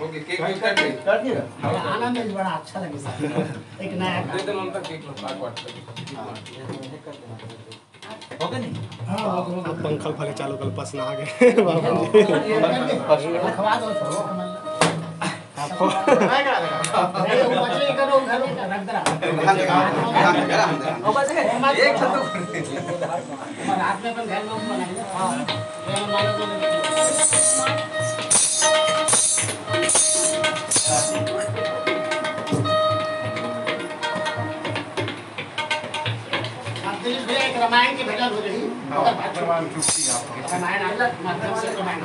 ओके cake कट दिया आनंद बड़ा अच्छा लगे सर एक नया दे दो हम तक केक लो काट ओके नहीं हां पंखा फाले चालू कर पास ना आ गए खवा दो आपको मैं करा देगा नहीं मछली करो घर में रख दरा ओ बस एक छत रात में अपन घर में बनाएंगे हां ये मानो तो रामायण की भजन हो रही रामायण अलग माध्यम से रामायण